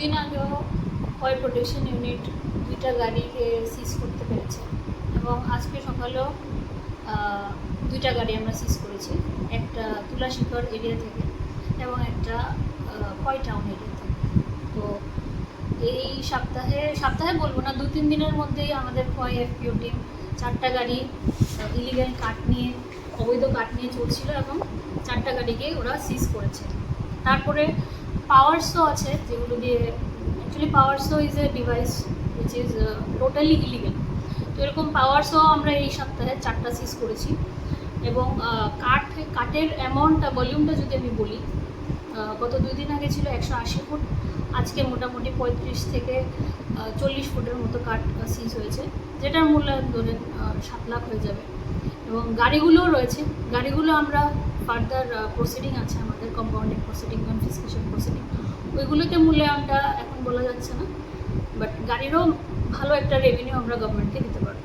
দুদিন আগেও oil protection unit 2টা গাড়িকে সিজ করতে পেরেছে এবং আজকে সকালেও 2টা গাড়ি আমরা সিজ করেছি, একটা তুলাশিখর এরিয়া থেকে এবং একটা কয় টাউন এরিয়া থেকে। তো এই সপ্তাহে বলবো না, 2-3 দিনের মধ্যেই আমাদের খোয়াই এফপিও টিম 4টা গাড়ি ইলিগাল কাঠ নিয়ে, অবৈধ কাঠ নিয়ে চলছিল এবং 4টা গাড়িকে ওরা সিজ করেছে। তারপরে পাওয়ার শো আছে, যেগুলো দিয়ে actually power show is a device which is totally illegal. তো এরকম পাওয়ার শো আমরা এই সপ্তাহে 4টা সিজ করেছি এবং কাঠের অ্যামাউন্টটা, ভলিউমটা যদি আমি বলি, গত 2 দিন আগে ছিল 180 ফুট, আজকে মোটামুটি 35 থেকে 40 ফুটের মতো কাঠ সিজ হয়েছে, যেটার মূল্যায়ন ধরেন 7 লাখ হয়ে যাবে। এবং গাড়িগুলোও রয়েছে, গাড়িগুলো আমরা ফার্দার প্রসিডিং আছে আমাদের, কম্পাউন্ডিং প্রসিডিং, কনফিসকেশন প্রসিডিং, ওইগুলোকে মূল্যায়নটা এখন বলা যাচ্ছে না, বাট গাড়িরও ভালো একটা রেভিনিউ আমরা গভর্নমেন্টকে দিতে পারবো।